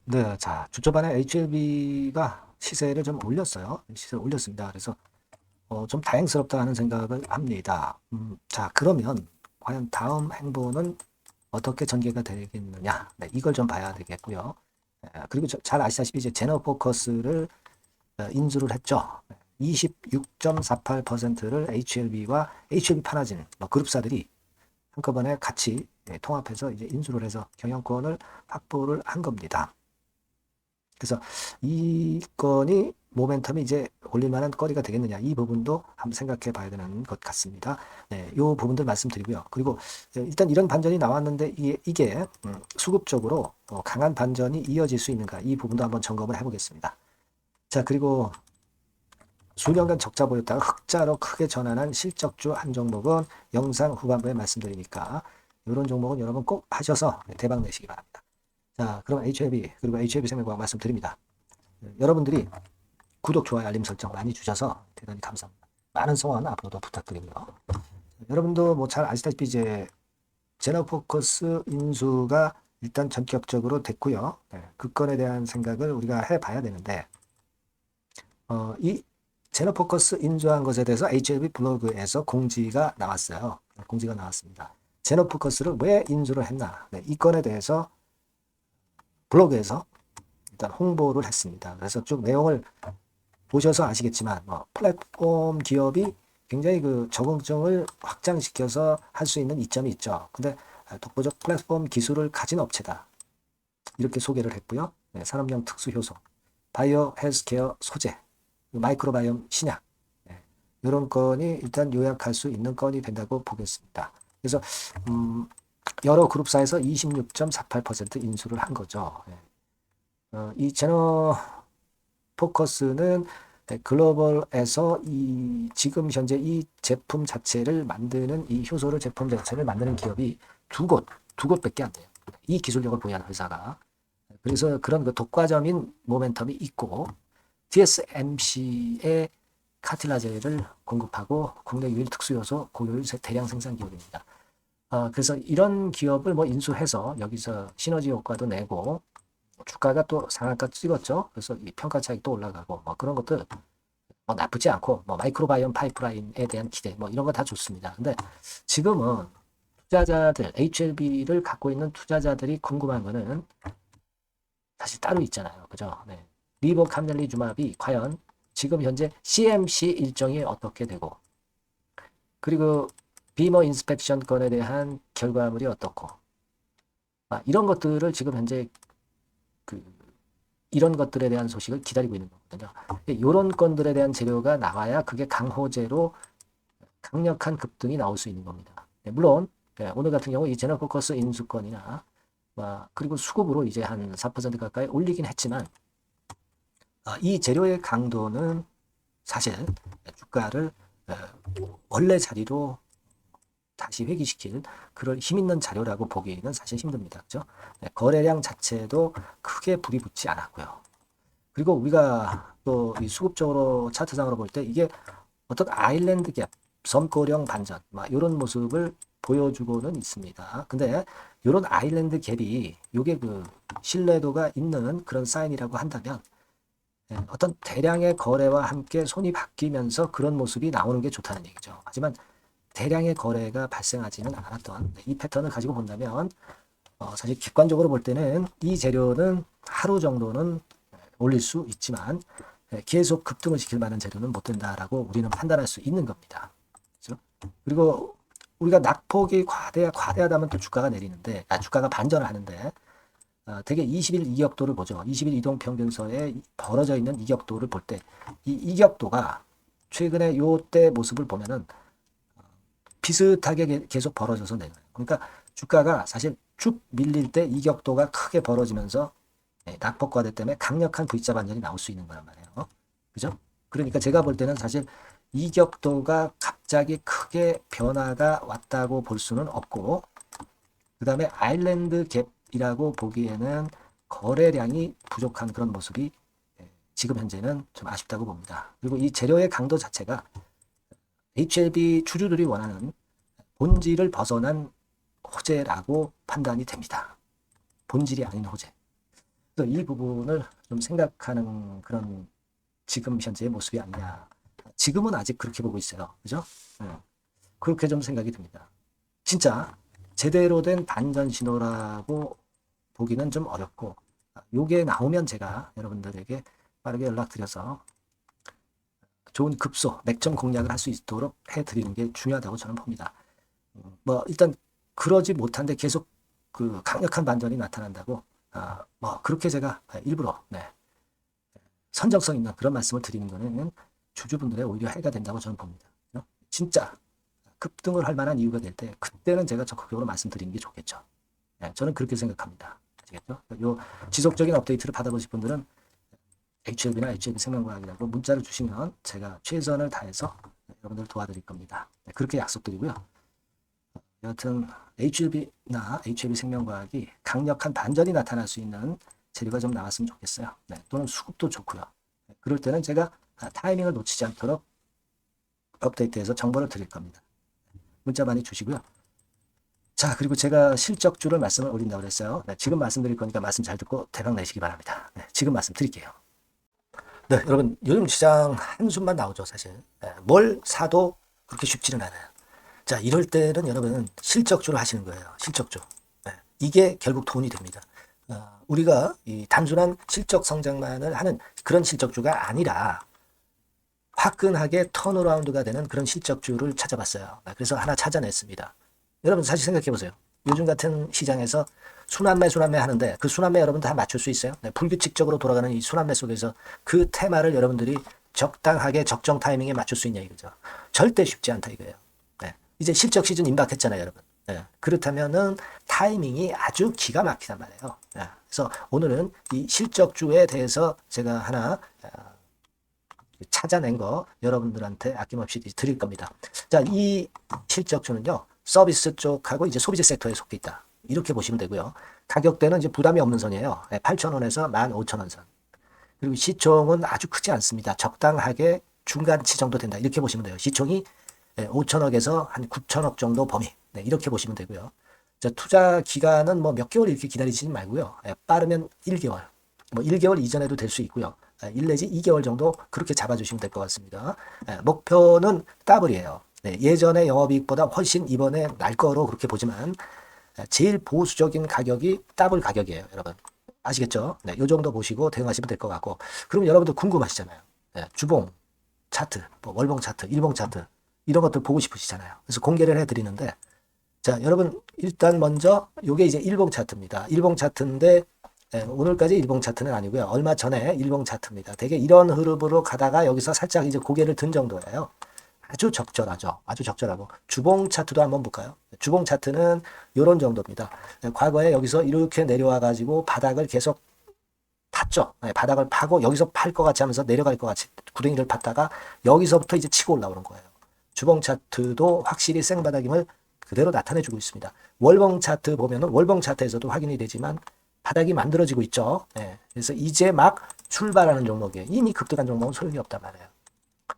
네, 자, 주초반에 HLB가 시세를 좀 올렸어요. 시세를 올렸습니다. 그래서 좀 다행스럽다 하는 생각을 합니다. 자, 그러면 과연 다음 행보는 어떻게 전개가 되겠느냐? 네, 이걸 좀 봐야 되겠고요. 그리고 잘 아시다시피 이제 제너포커스를 인수를 했죠. 26.48%를 HLB와 HLB 파나진 뭐 그룹사들이 한꺼번에 같이 통합해서 이제 인수를 해서 경영권을 확보를 한 겁니다. 그래서 이 건이 모멘텀이 이제 올릴 만한 거리가 되겠느냐 이 부분도 한번 생각해 봐야 되는 것 같습니다. 네, 이 부분들 말씀드리고요. 그리고 일단 이런 반전이 나왔는데 이게 수급적으로 강한 반전이 이어질 수 있는가 이 부분도 한번 점검을 해보겠습니다. 자, 그리고 수년간 적자 보였다가 흑자로 크게 전환한 실적주 한 종목은 영상 후반부에 말씀드리니까 이런 종목은 여러분 꼭 하셔서 대박 내시기 바랍니다. 자, 그럼 HLB 그리고 HLB 생명과학 말씀드립니다. 여러분들이 구독, 좋아요, 알림 설정 많이 주셔서 대단히 감사합니다. 많은 성원 앞으로도 부탁드리고요. 여러분도 뭐 잘 아시다시피 이제 제너포커스 인수가 일단 전격적으로 됐고요. 네, 그 건에 대한 생각을 우리가 해봐야 되는데 이 제너포커스 인수한 것에 대해서 HLB 블로그에서 공지가 나왔어요. 공지가 나왔습니다. 제너포커스를 왜 인수를 했나? 네, 이 건에 대해서 블로그에서 일단 홍보를 했습니다. 그래서 쭉 내용을 보셔서 아시겠지만 플랫폼 기업이 굉장히 그 적응성을 확장시켜서 할 수 있는 이점이 있죠. 근데 독보적 플랫폼 기술을 가진 업체다. 이렇게 소개를 했고요. 네, 산업용 특수 효소, 바이오 헬스케어 소재, 마이크로바이옴 신약 네, 이런 건이 일단 요약할 수 있는 건이 된다고 보겠습니다. 그래서 여러 그룹사에서 26.48% 인수를 한 거죠. 네. 이 제너 포커스는 글로벌에서 이 지금 현재 이 제품 자체를 만드는 이 효소를 제품 자체를 만드는 기업이 두 곳밖에 안 돼요. 이 기술력을 보유한 회사가. 그래서 그런 그 독과점인 모멘텀이 있고 TSMC의 카틸라제를 공급하고 국내 유일 특수요소 고효율 대량 생산 기업입니다. 그래서 이런 기업을 뭐 인수해서 여기서 시너지 효과도 내고 주가가 또 상한가 찍었죠. 그래서 이 평가 차익도 올라가고 뭐 그런 것들 뭐 나쁘지 않고 뭐 마이크로바이옴 파이프라인에 대한 기대 뭐 이런 거 다 좋습니다. 근데 지금은 투자자들 HLB를 갖고 있는 투자자들이 궁금한 거는 사실 따로 있잖아요. 그죠? 네. 리보캄넬리주마비 과연 지금 현재 CMC 일정이 어떻게 되고 그리고 비머 인스펙션 건에 대한 결과물이 어떻고 이런 것들을 지금 현재 그 이런 것들에 대한 소식을 기다리고 있는 거거든요. 이런 건들에 대한 재료가 나와야 그게 강호재로 강력한 급등이 나올 수 있는 겁니다. 물론 오늘 같은 경우 이 제너포커스 인수권이나 그리고 수급으로 이제 한 4% 가까이 올리긴 했지만 이 재료의 강도는 사실 주가를 원래 자리로 다시 회귀시킬 그럴 힘 있는 자료라고 보기는 사실 힘듭니다. 그죠? 거래량 자체도 크게 불이 붙지 않았고요. 그리고 우리가 또 이 수급적으로 차트상으로 볼 때 이게 어떤 아일랜드 갭, 섬고령 반전, 이런 모습을 보여주고는 있습니다. 근데 이런 아일랜드 갭이 요게 그 신뢰도가 있는 그런 사인이라고 한다면 어떤 대량의 거래와 함께 손이 바뀌면서 그런 모습이 나오는 게 좋다는 얘기죠. 하지만 대량의 거래가 발생하지는 않았던 이 패턴을 가지고 본다면 사실 객관적으로 볼 때는 이 재료는 하루 정도는 올릴 수 있지만 계속 급등을 시킬 만한 재료는 못 된다라고 우리는 판단할 수 있는 겁니다. 그렇죠? 그리고 우리가 낙폭이 과대하다면 또 주가가 내리는데, 주가가 반전을 하는데, 대개 20일 이격도를 보죠. 20일 이동평균선에 벌어져 있는 이격도를 볼 때, 이 이격도가 최근에 요때 모습을 보면은 비슷하게 계속 벌어져서 내려요. 그러니까 주가가 사실 쭉 밀릴 때 이격도가 크게 벌어지면서 낙폭 과대 때문에 강력한 V자 반전이 나올 수 있는 거란 말이에요. 그죠? 그러니까 제가 볼 때는 사실 이격도가 갑자기 크게 변화가 왔다고 볼 수는 없고 그 다음에 아일랜드 갭이라고 보기에는 거래량이 부족한 그런 모습이 지금 현재는 좀 아쉽다고 봅니다. 그리고 이 재료의 강도 자체가 HLB 주주들이 원하는 본질을 벗어난 호재라고 판단이 됩니다. 본질이 아닌 호재. 그래서 이 부분을 좀 생각하는 그런 지금 현재의 모습이 아니냐. 지금은 아직 그렇게 보고 있어요. 그죠? 그렇게 좀 생각이 듭니다. 진짜 제대로 된 반전 신호라고 보기는 좀 어렵고, 요게 나오면 제가 여러분들에게 빠르게 연락드려서 좋은 급소, 맥점 공략을 할 수 있도록 해드리는 게 중요하다고 저는 봅니다. 뭐 일단 그러지 못한데 계속 그 강력한 반전이 나타난다고, 뭐 그렇게 제가 일부러 선정성 있는 그런 말씀을 드리는 거는 주주분들의 오히려 해가 된다고 저는 봅니다. 진짜 급등을 할 만한 이유가 될 때 그때는 제가 적극적으로 말씀드리는 게 좋겠죠. 저는 그렇게 생각합니다. 아시겠죠? 요 지속적인 업데이트를 받아보실 분들은 HLB나 HLB 생명과학이라고 문자를 주시면 제가 최선을 다해서 여러분들 도와드릴 겁니다. 그렇게 약속드리고요. 여하튼 HLB나 HLB 생명과학이 강력한 반전이 나타날 수 있는 재료가 좀 나왔으면 좋겠어요. 또는 수급도 좋고요. 그럴 때는 제가 타이밍을 놓치지 않도록 업데이트해서 정보를 드릴 겁니다. 문자 많이 주시고요. 자, 그리고 제가 실적주를 말씀을 올린다고 그랬어요. 지금 말씀드릴 거니까 말씀 잘 듣고 대박 내시기 바랍니다. 지금 말씀 드릴게요. 네, 여러분 요즘 시장 한숨만 나오죠, 사실. 뭘 사도 그렇게 쉽지는 않아요. 자, 이럴 때는 여러분 실적주를 하시는 거예요. 실적주. 이게 결국 돈이 됩니다. 우리가 이 단순한 실적 성장만을 하는 그런 실적주가 아니라 화끈하게 턴어라운드가 되는 그런 실적주를 찾아봤어요. 그래서 하나 찾아냈습니다. 여러분 사실 생각해 보세요. 요즘 같은 시장에서 순환매 하는데 그 순환매 여러분 다 맞출 수 있어요? 불규칙적으로 돌아가는 이 순환매 속에서 그 테마를 여러분들이 적당하게 적정 타이밍에 맞출 수 있냐 이거죠. 절대 쉽지 않다 이거예요. 이제 실적 시즌 임박했잖아요, 여러분. 그렇다면은 타이밍이 아주 기가 막히단 말이에요. 그래서 오늘은 이 실적주에 대해서 제가 하나 찾아낸 거 여러분들한테 아낌없이 드릴 겁니다. 자, 이 실적주는요, 서비스 쪽하고 이제 소비재 섹터에 속해 있다. 이렇게 보시면 되고요. 가격대는 이제 부담이 없는 선이에요. 8,000원에서 15,000원 선. 그리고 시총은 아주 크지 않습니다. 적당하게 중간치 정도 된다. 이렇게 보시면 돼요. 시총이 5천억에서 한 9천억 정도 범위. 이렇게 보시면 되고요. 자, 투자 기간은 뭐 몇 개월 이렇게 기다리지 말고요. 빠르면 1개월. 뭐 1개월 이전에도 될 수 있고요. 1 내지 2개월 정도 그렇게 잡아주시면 될 것 같습니다. 목표는 더블이에요. 예전의 영업이익보다 훨씬 이번에 날 거로 그렇게 보지만 제일 보수적인 가격이 더블 가격이에요, 여러분. 아시겠죠? 이 정도 보시고 대응하시면 될 것 같고. 그럼 여러분들 궁금하시잖아요. 주봉 차트, 뭐 월봉 차트, 일봉 차트 이런 것들 보고 싶으시잖아요. 그래서 공개를 해드리는데, 자, 여러분 일단 먼저 요게 이제 일봉 차트입니다. 일봉 차트인데 오늘까지 일봉 차트는 아니고요. 얼마 전에 일봉 차트입니다. 되게 이런 흐름으로 가다가 여기서 살짝 이제 고개를 든 정도예요. 아주 적절하죠. 아주 적절하고. 주봉 차트도 한번 볼까요? 주봉 차트는 이런 정도입니다. 과거에 여기서 이렇게 내려와 가지고 바닥을 계속 팠죠. 바닥을 파고 여기서 팔 것 같이 하면서 내려갈 것 같이 구덩이를 팠다가 여기서부터 이제 치고 올라오는 거예요. 주봉 차트도 확실히 생바닥임을 그대로 나타내주고 있습니다. 월봉 차트 보면은 월봉 차트에서도 확인이 되지만 바닥이 만들어지고 있죠. 그래서 이제 막 출발하는 종목이에요. 이미 급등한 종목은 소용이 없단 말이에요.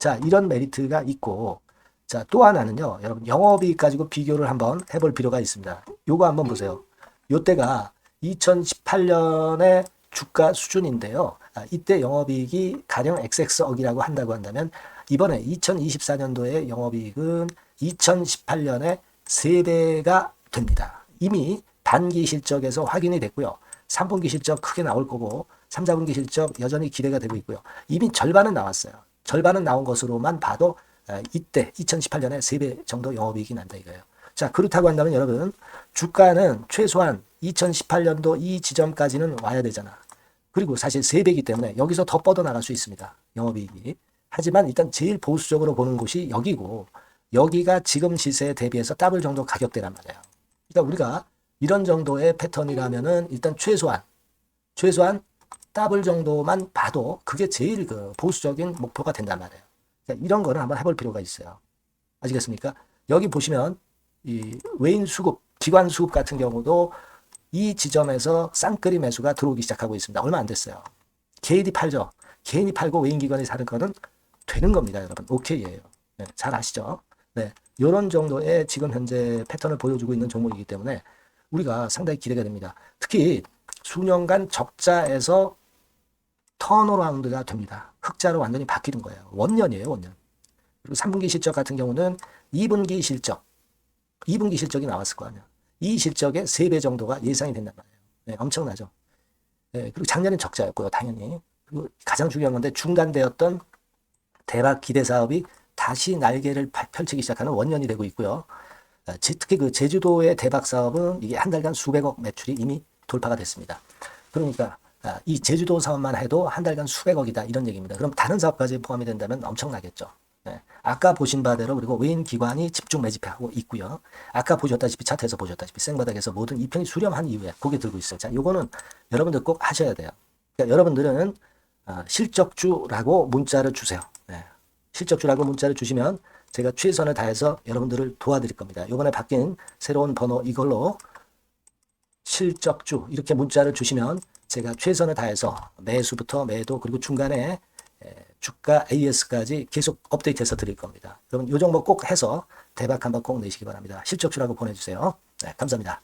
자, 이런 메리트가 있고, 자, 또 하나는요, 여러분, 영업이익 가지고 비교를 한번 해볼 필요가 있습니다. 요거 한번 보세요. 요때가 2018년의 주가 수준인데요. 이때 영업이익이 가령 XX억이라고 한다고 한다면, 이번에 2024년도의 영업이익은 2018년에 3배가 됩니다. 이미 단기 실적에서 확인이 됐고요. 3분기 실적 크게 나올 거고, 3, 4분기 실적 여전히 기대가 되고 있고요. 이미 절반은 나왔어요. 절반은 나온 것으로만 봐도 이때 2018년에 3배 정도 영업이익이 난다 이거예요. 자, 그렇다고 한다면 여러분 주가는 최소한 2018년도 이 지점까지는 와야 되잖아. 그리고 사실 3배이기 때문에 여기서 더 뻗어나갈 수 있습니다. 영업이익이. 하지만 일단 제일 보수적으로 보는 곳이 여기고 여기가 지금 시세에 대비해서 더블 정도 가격대란 말이에요. 그러니까 우리가 이런 정도의 패턴이라면은 일단 최소한 더블 정도만 봐도 그게 제일 그 보수적인 목표가 된단 말이에요. 그러니까 이런 거는 한번 해볼 필요가 있어요. 아시겠습니까? 여기 보시면 이 외인 수급, 기관 수급 같은 경우도 이 지점에서 쌍끌이 매수가 들어오기 시작하고 있습니다. 얼마 안 됐어요. 개인이 팔죠. 개인이 팔고 외인 기관이 사는 거는 되는 겁니다, 여러분. 오케이예요. 잘 아시죠? 이런 정도의 지금 현재 패턴을 보여주고 있는 종목이기 때문에 우리가 상당히 기대가 됩니다. 특히 수년간 적자에서 턴어라운드가 됩니다. 흑자로 완전히 바뀌는 거예요. 원년이에요, 원년. 그리고 3분기 실적 같은 경우는 2분기 실적이 나왔을 거 아니야. 이 실적의 3배 정도가 예상이 된단 말이에요. 네, 엄청나죠. 네, 그리고 작년엔 적자였고요, 당연히. 그리고 가장 중요한 건데 중단되었던 대박 기대 사업이 다시 날개를 펼치기 시작하는 원년이 되고 있고요. 특히 그 제주도의 대박 사업은 이게 한 달간 수백억 매출이 이미 돌파가 됐습니다. 그러니까 이 제주도 사업만 해도 한 달간 수백억이다 이런 얘기입니다. 그럼 다른 사업까지 포함이 된다면 엄청나겠죠. 네. 아까 보신 바대로 그리고 외인 기관이 집중 매집하고 있고요. 아까 보셨다시피 차트에서 보셨다시피 생바닥에서 모든 이평이 수렴한 이후에 고개 들고 있어요. 자, 요거는 여러분들 꼭 하셔야 돼요. 그러니까 여러분들은 실적주라고 문자를 주세요. 네. 실적주라고 문자를 주시면 제가 최선을 다해서 여러분들을 도와드릴 겁니다. 이번에 바뀐 새로운 번호 이걸로 실적주 이렇게 문자를 주시면 제가 최선을 다해서 매수부터 매도 그리고 중간에 주가 AS까지 계속 업데이트해서 드릴 겁니다. 여러분 이 종목 꼭 해서 대박 한번 꼭 내시기 바랍니다. 실적주라고 보내주세요. 네, 감사합니다.